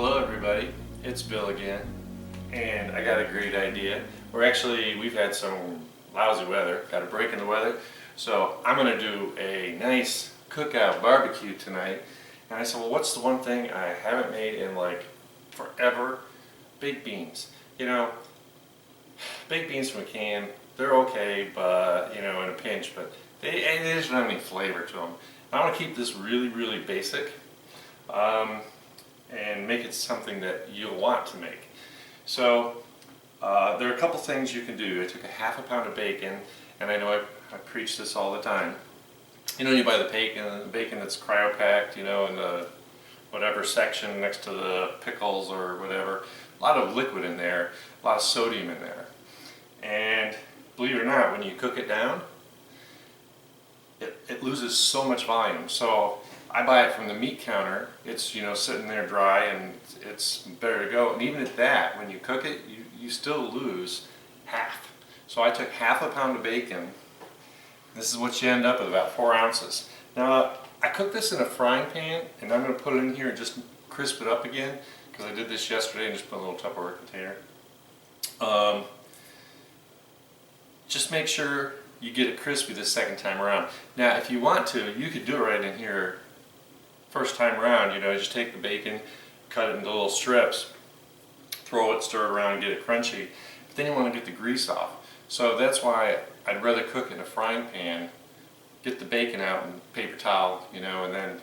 Hello everybody, it's Bill again, and I got a great idea. We've had some lousy weather, got a break in the weather, so I'm going to do a nice cookout barbecue tonight. And I said, well, what's the one thing I haven't made in like forever? Baked beans. You know, baked beans from a can, they're okay, but in a pinch, but they just don't have any flavor to them. I want to keep this really, really basic. And make it something that you'll want to make. So there are a couple things you can do. I took a half a pound of bacon, and I know I preach this all the time. You buy the bacon that's cryopacked, in the whatever section next to the pickles or whatever. A lot of liquid in there, a lot of sodium in there. And believe it or not, when you cook it down, it loses so much volume. So I buy it from the meat counter. It's sitting there dry and it's better to go. And even at that, when you cook it, you still lose half. So I took half a pound of bacon. This is what you end up with, about 4 ounces. Now I cooked this in a frying pan, and I'm going to put it in here and just crisp it up again, because I did this yesterday and just put a little Tupperware container. Just make sure you get it crispy the second time around. Now if you want to, you could do it right in here first time around. Just take the bacon, cut it into little strips, throw it, stir it around, and get it crunchy. But then you want to get the grease off. So that's why I'd rather cook in a frying pan, get the bacon out in paper towel, and then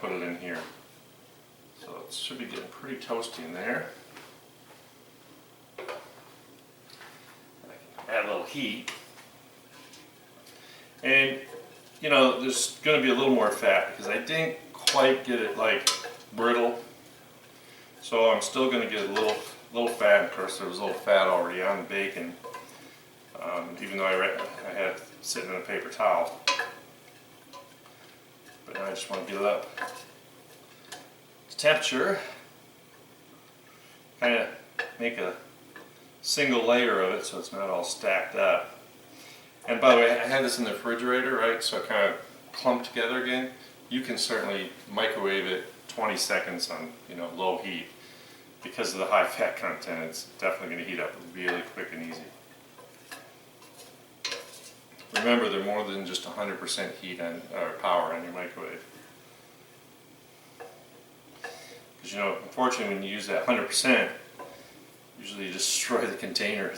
put it in here. So it should be getting pretty toasty in there. Add a little heat. And there's going to be a little more fat because I didn't quite get it like brittle. So I'm still going to get a little fat. Of course, there was a little fat already on the bacon, even though I had it sitting in a paper towel. But now I just want to get it up to temperature. Kind of make a single layer of it so it's not all stacked up. And by the way, I had this in the refrigerator, right? So it kind of clumped together again. You can certainly microwave it 20 seconds on low heat. Because of the high fat content, it's definitely going to heat up really quick and easy. Remember, they're more than just 100% heat or power on your microwave. Because unfortunately, when you use that 100%, usually you destroy the container.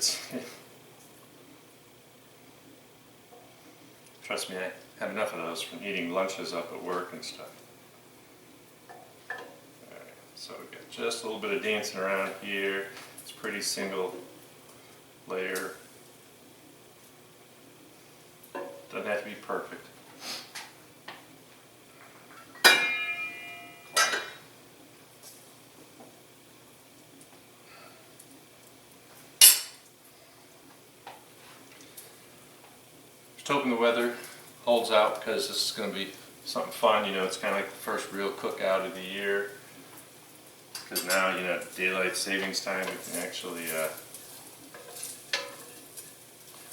Trust me, I had enough of those from eating lunches up at work and stuff. Alright, so we got just a little bit of dancing around here. It's a pretty single layer. Doesn't have to be perfect. Just hoping the weather holds out, because this is going to be something fun. It's kind of like the first real cookout of the year. Because now, daylight savings time, we can actually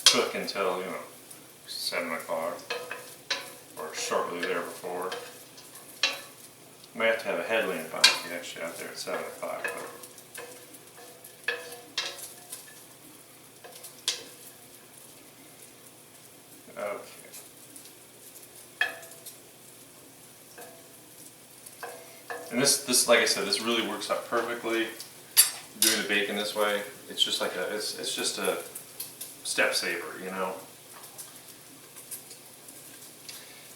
cook until, 7 o'clock or shortly there before. You might have to have a headlamp on if you're actually out there at 7 o'clock. Okay. And this, like I said, this really works out perfectly. Doing the bacon this way, it's just like it's just a step saver,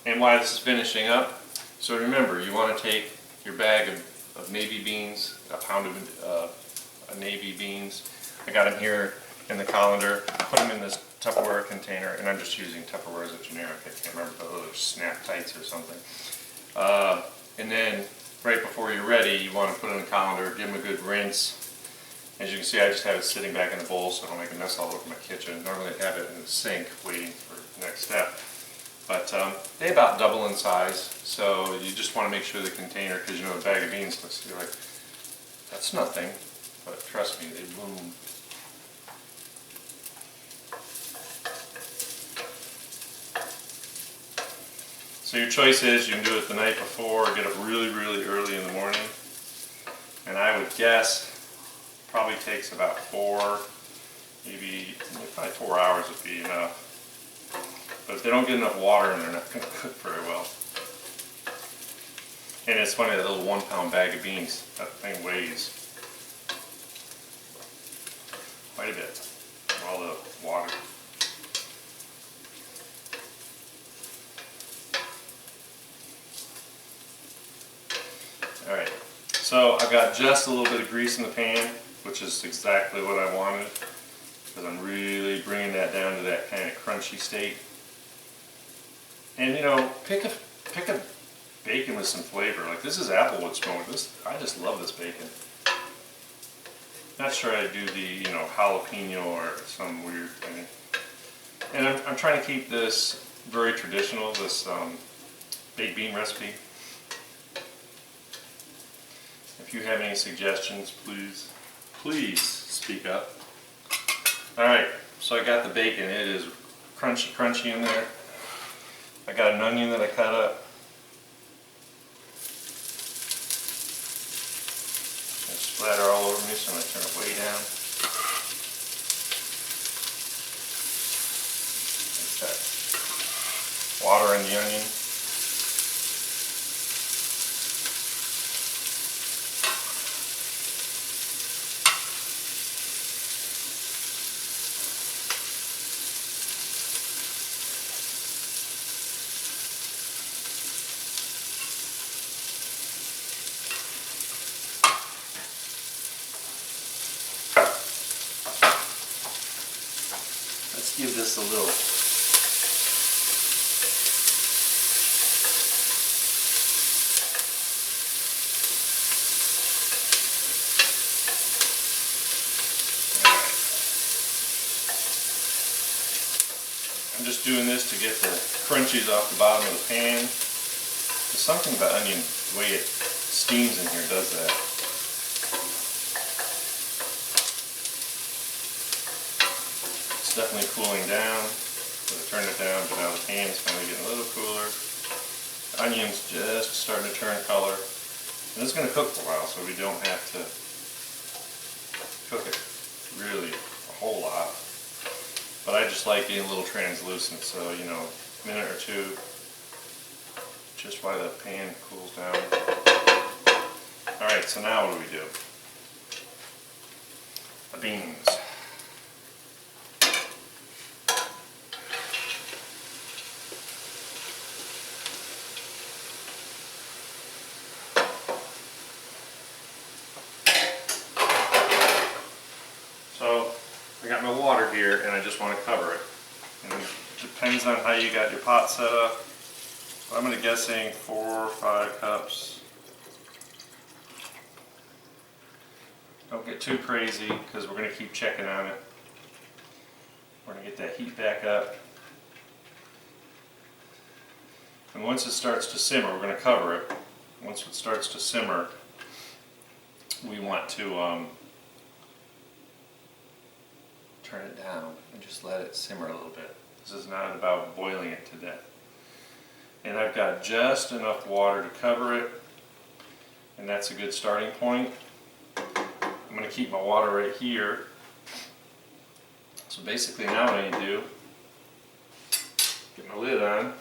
And while this is finishing up, so remember, you want to take your bag of navy beans, a pound of navy beans. I got them here in the colander. Put them in this Tupperware container, and I'm just using Tupperware as a generic. I can't remember the other Snap Tights or something. And then right before you're ready, you want to put it in the colander, give them a good rinse. As you can see, I just have it sitting back in the bowl so I don't make a mess all over my kitchen. Normally I have it in the sink waiting for the next step. But they about double in size, so you just want to make sure the container, because a bag of beans looks, you're like, that's nothing. But trust me, they bloom. So your choice is you can do it the night before or get up really, really early in the morning. And I would guess probably takes about probably 4 hours would be enough. But if they don't get enough water in, they're not going to cook very well. And it's funny, that little 1 pound bag of beans, that thing weighs quite a bit, all the water. Alright, so I've got just a little bit of grease in the pan, which is exactly what I wanted, because I'm really bringing that down to that kind of crunchy state. And you know, pick a bacon with some flavor. Like this is applewood smoked. I just love this bacon. Not sure I'd do the jalapeno or some weird thing. And I'm trying to keep this very traditional. This baked bean recipe. If you have any suggestions, please speak up. All right, so I got the bacon. It is crunchy in there. I got an onion that I cut up. Splatter all over me, so I'm going to turn it way down. Like that. Water in the onion. Let's give this a little I'm just doing this to get the crunchies off the bottom of the pan. There's something about onion, the way it steams in here does that. It's definitely cooling down. So I turned it down, but now the pan is finally getting a little cooler. The onion's just starting to turn color. And it's going to cook for a while, so we don't have to cook it really a whole lot. But I just like being a little translucent, so a minute or two, just while the pan cools down. Alright, so now what do we do? The beans. So I got my water here and I just want to cover it. And it depends on how you got your pot set up. But I'm going to guessing 4 or 5 cups. Don't get too crazy because we're going to keep checking on it. We're going to get that heat back up. And once it starts to simmer, we're going to cover it. Once it starts to simmer, we want to turn it down and just let it simmer a little bit. This is not about boiling it to death. And I've got just enough water to cover it, and that's a good starting point. I'm going to keep my water right here. So basically now what I need to do, get my lid on,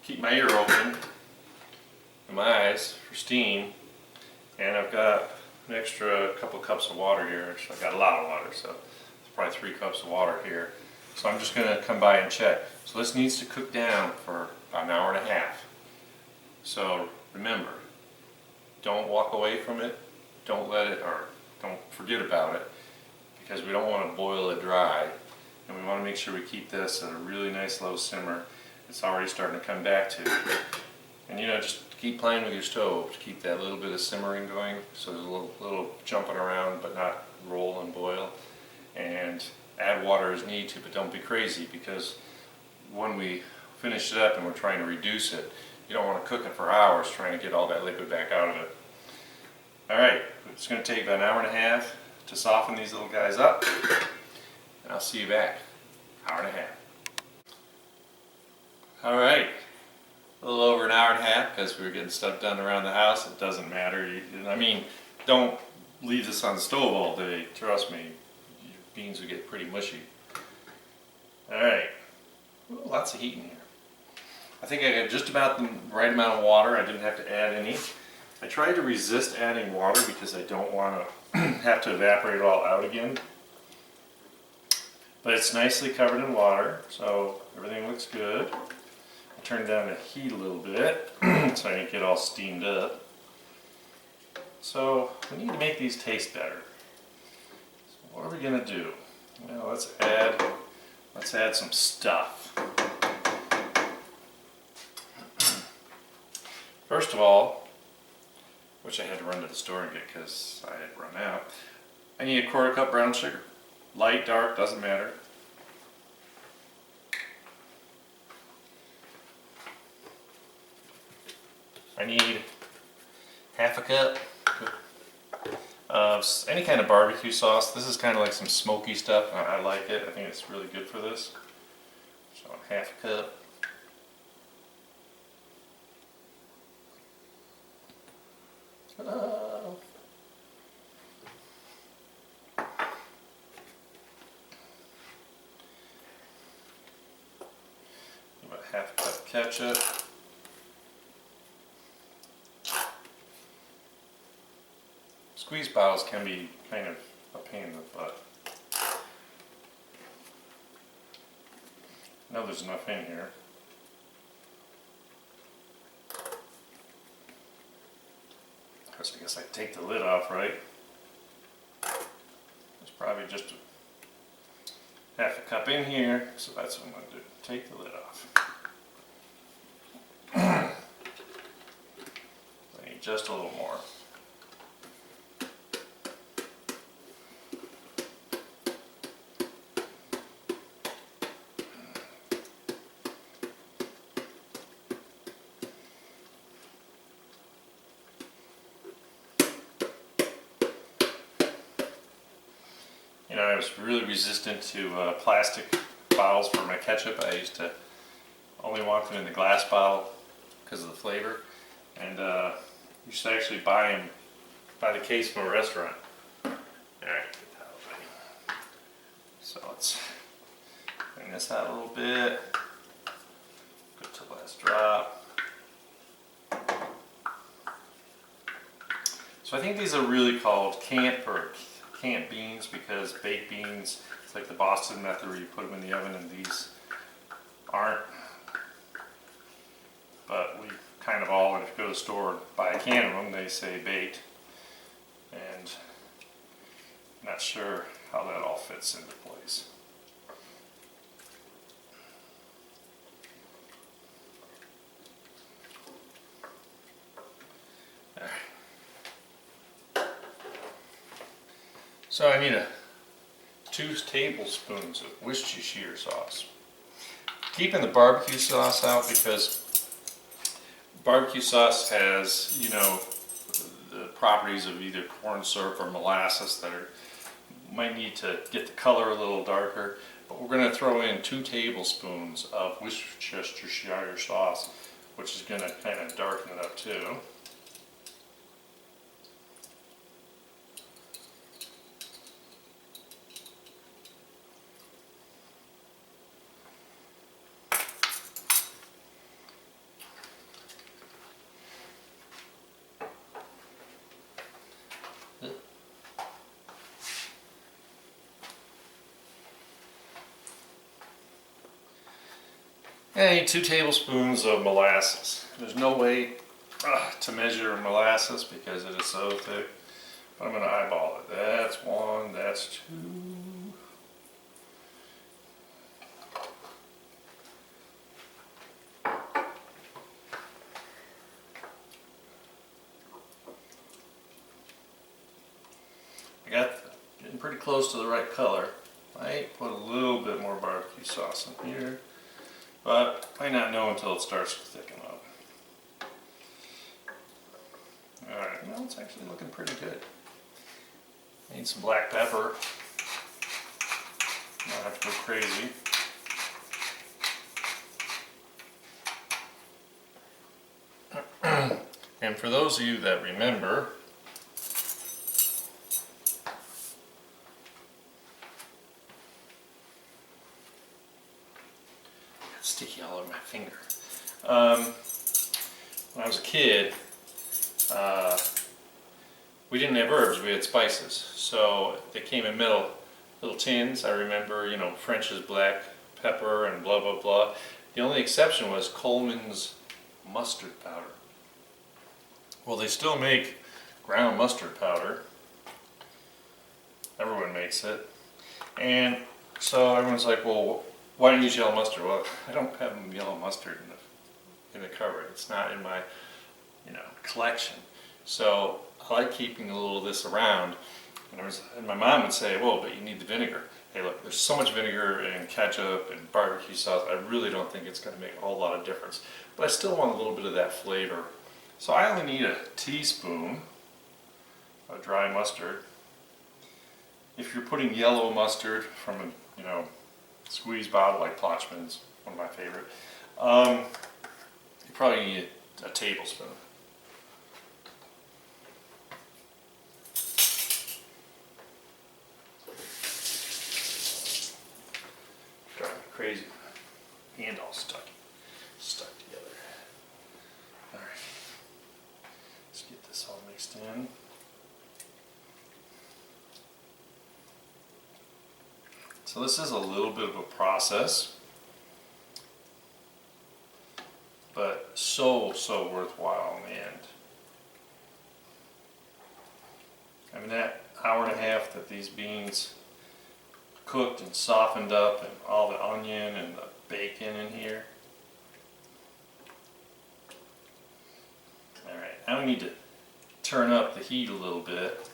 keep my ear open and my eyes for steam, and I've got an extra couple cups of water here. Actually, I've got a lot of water, so it's probably 3 cups of water here. So I'm just going to come by and check. So this needs to cook down for about an hour and a half. So remember, don't walk away from it, don't let it, or don't forget about it, because we don't want to boil it dry. And we want to make sure we keep this at a really nice low simmer. It's already starting to come back to. And just keep playing with your stove to keep that little bit of simmering going, so there's a little jumping around but not roll and boil. And add water as need to, but don't be crazy, because when we finish it up and we're trying to reduce it, you don't want to cook it for hours trying to get all that liquid back out of it. Alright, it's going to take about an hour and a half to soften these little guys up, and I'll see you back. Hour and a half. Alright, because we were getting stuff done around the house. It doesn't matter. I mean, don't leave this on the stove all day. Trust me, your beans will get pretty mushy. Alright, lots of heat in here. I think I got just about the right amount of water. I didn't have to add any. I tried to resist adding water because I don't want to have to evaporate it all out again. But it's nicely covered in water, so everything looks good. I turned down the heat a little bit so I didn't get all steamed up. So we need to make these taste better. So what are we going to do? Well, let's add some stuff. First of all, which I had to run to the store and get because I had run out, I need a 1/4 cup brown sugar. Light, dark, doesn't matter. I need 1/2 cup of any kind of barbecue sauce. This is kind of like some smoky stuff. I like it. I think it's really good for this. So 1/2 cup. About 1/2 cup ketchup. Squeeze bottles can be kind of a pain in the butt. I know there's enough in here. Of course, I guess I take the lid off, right? There's probably just 1/2 cup in here, so that's what I'm going to do. Take the lid off. I need just a little more. You know, I was really resistant to plastic bottles for my ketchup. I used to only want them in the glass bottle because of the flavor, and you should actually buy the case from a restaurant. All right, get that away. So let's bring this out a little bit. Go to the last drop. So I think these are really called canned beans because baked beans, it's like the Boston method where you put them in the oven, and these aren't. But we kind of all, if you go to the store and buy a can of them, they say baked. And I'm not sure how that all fits into place. So I need 2 tablespoons of Worcestershire sauce. Keeping the barbecue sauce out because barbecue sauce has, you know, the properties of either corn syrup or molasses that might need to get the color a little darker. But we're going to throw in 2 tablespoons of Worcestershire sauce, which is going to kind of darken it up too. And I need 2 tablespoons of molasses. There's no way to measure molasses because it is so thick, but I'm going to eyeball it. That's 1, that's 2. I got getting pretty close to the right color. Might put a little bit more barbecue sauce in here, but I might not know until it starts to thicken up. Alright, well, it's actually looking pretty good. I need some black pepper. Don't have to go crazy. And for those of you that remember, it's sticky all over my finger. When I was a kid, we didn't have herbs, we had spices. So they came in little tins. I remember, you know, French's black pepper and blah, blah, blah. The only exception was Coleman's mustard powder. Well, they still make ground mustard powder. Everyone makes it. And so everyone's like, well, why don't you use yellow mustard? Well, I don't have yellow mustard in the cupboard. It's not in my, you know, collection. So I like keeping a little of this around. And my mom would say, well, but you need the vinegar. Hey, look, there's so much vinegar and ketchup and barbecue sauce, I really don't think it's going to make a whole lot of difference. But I still want a little bit of that flavor. So I only need a teaspoon of dry mustard. If you're putting yellow mustard from a, you know, squeeze bottle like Plotchman's, one of my favorite, you probably need a tablespoon. Driving me crazy. Hand all stuck together. All right. Let's get this all mixed in. So this is a little bit of a process, but so worthwhile in the end. I mean, that hour and a half that these beans cooked and softened up, and all the onion and the bacon in here. Alright, now we need to turn up the heat a little bit,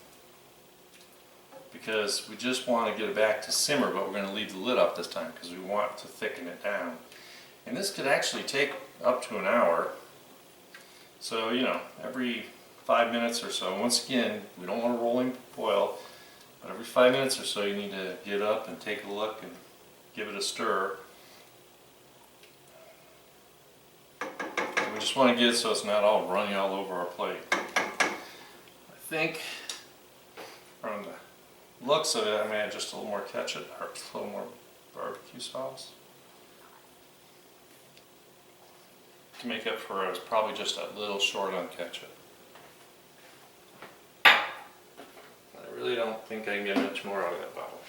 because we just want to get it back to simmer, but we're going to leave the lid up this time because we want to thicken it down. And this could actually take up to an hour. So, you know, every 5 minutes or so, once again, we don't want a rolling boil, but every 5 minutes or so you need to get up and take a look and give it a stir. And we just want to get it so it's not all runny all over our plate. I think from the looks of it, I may add just a little more ketchup or a little more barbecue sauce to make up for it. I was probably just a little short on ketchup. I really don't think I can get much more out of that bottle.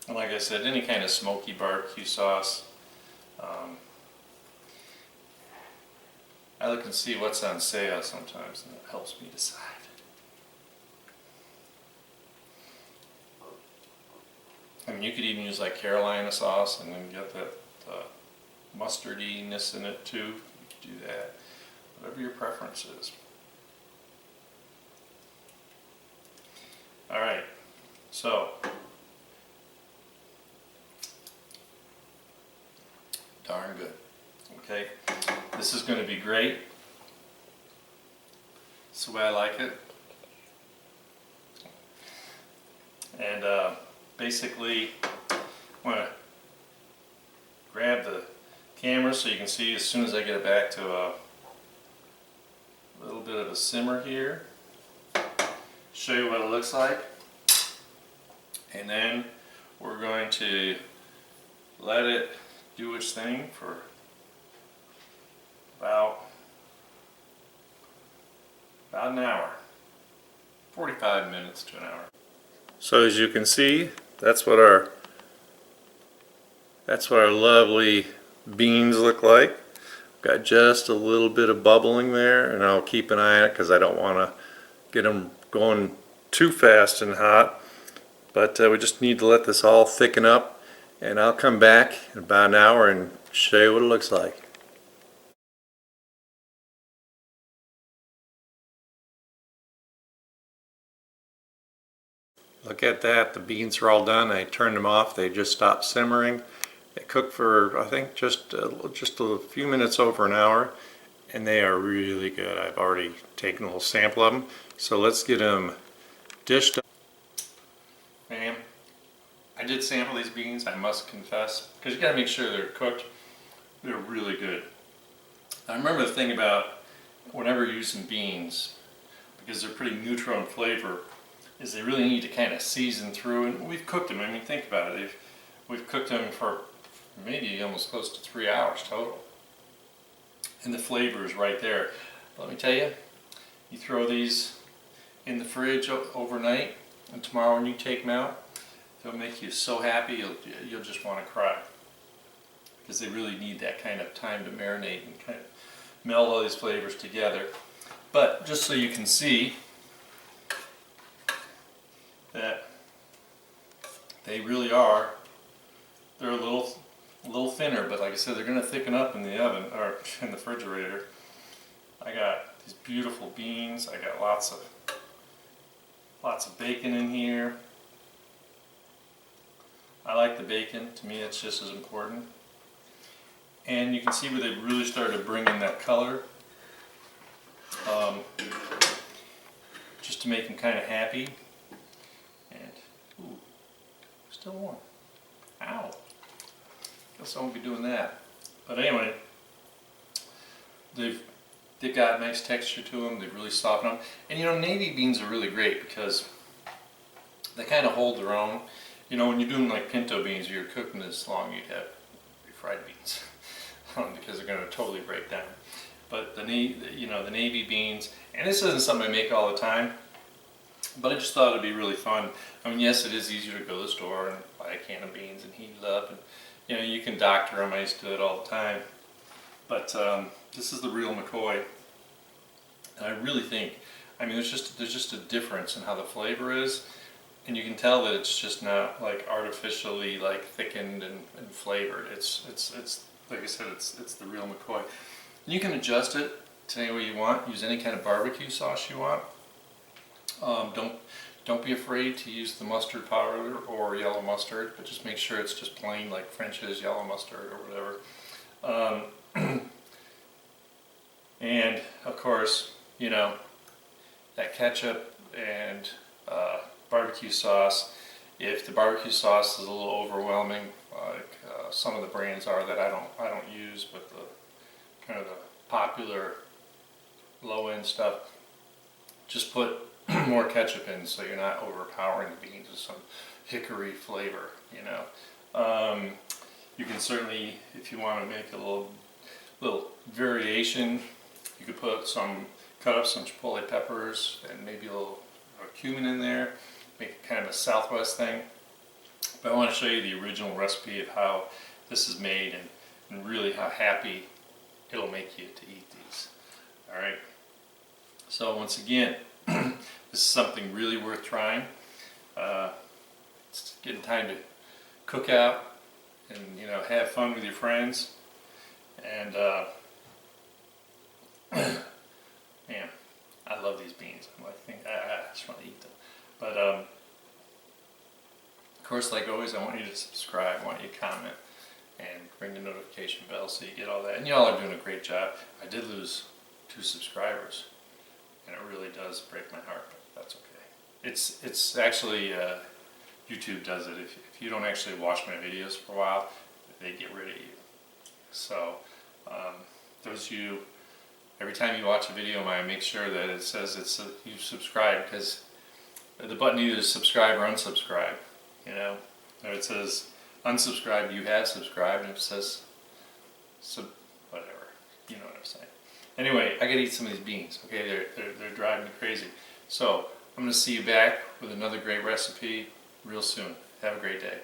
And like I said, any kind of smoky barbecue sauce. I look and see what's on sale sometimes, and it helps me decide. I mean, you could even use like Carolina sauce and then get that mustardiness in it too. You could do that, whatever your preference is. All right, so darn good. Okay, this is going to be great. It's the way I like it. And basically, I'm going to grab the camera so you can see as soon as I get it back to a little bit of a simmer here. Show you what it looks like. And then we're going to let it do its thing for about an hour, 45 minutes to an hour. So as you can see, that's what our lovely beans look like. Got just a little bit of bubbling there, and I'll keep an eye on it because I don't want to get them going too fast and hot. But we just need to let this all thicken up, and I'll come back in about an hour and show you what it looks like. Look at that, the beans are all done. I turned them off, they just stopped simmering. They cooked for, I think, just a few minutes over an hour, and they are really good. I've already taken a little sample of them. So let's get them dished up. Bam, I did sample these beans, I must confess, because you got to make sure they're cooked. They're really good. I remember the thing about whenever you're using beans, because they're pretty neutral in flavor, is they really need to kind of season through. And we've cooked them. I mean, think about it. We've cooked them for maybe almost close to 3 hours total, and the flavor is right there. But let me tell you, you throw these in the fridge overnight, and tomorrow when you take them out, they'll make you so happy you'll just want to cry, because they really need that kind of time to marinate and kind of meld all these flavors together. But just so you can see that they really are, they're a little thinner, but like I said, they're going to thicken up in the oven or in the refrigerator. I got these beautiful beans. I got lots of bacon in here. I like the bacon. To me, it's just as important. And you can see where they really started to bring in that color, just to make them kind of happy. And ooh, still warm. Ow! Guess I won't be doing that. But anyway, they've got nice texture to them. They've really softened them. And you know, navy beans are really great because they kind of hold their own. You know, when you're doing like pinto beans, if you're cooking this long, you'd have refried beans because they're going to totally break down. But the navy beans, and this isn't something I make all the time, but I just thought it'd be really fun. I mean, yes, it is easier to go to the store and buy a can of beans and heat it up, and you know, you can doctor them. I used to do it all the time. But this is the real McCoy, and I really think, I mean, there's just a difference in how the flavor is, and you can tell that it's just not like artificially like thickened and flavored. It's like I said, it's the real McCoy. And you can adjust it to any way you want. Use any kind of barbecue sauce you want. Don't be afraid to use the mustard powder or yellow mustard, but just make sure it's just plain like French's yellow mustard or whatever. And of course, you know, that ketchup and barbecue sauce. If the barbecue sauce is a little overwhelming, like some of the brands are that I don't use, but the kind of the popular low-end stuff, just put more ketchup in so you're not overpowering the beans with some hickory flavor, you know. You can certainly, if you want to make a little variation, you could cut up some chipotle peppers and maybe a little cumin in there, make it kind of a Southwest thing. But I want to show you the original recipe of how this is made and really how happy it'll make you to eat these. Alright, so once again, this is something really worth trying. It's getting time to cook out and, you know, have fun with your friends. And man, I love these beans. I just want to eat them. But of course, like always, I want you to subscribe. I want you to comment and ring the notification bell so you get all that. And y'all are doing a great job. I did lose 2 subscribers, and it really does break my heart, but that's okay. It's actually YouTube does it. If you don't actually watch my videos for a while, they get rid of you. So those of you, every time you watch a video of mine, make sure that it says you subscribe, because the button either is subscribe or unsubscribe. You know, or it says unsubscribe, you have subscribed, and it says whatever. You know what I'm saying. Anyway, I gotta eat some of these beans. Okay, they're driving me crazy. So I'm gonna see you back with another great recipe real soon. Have a great day.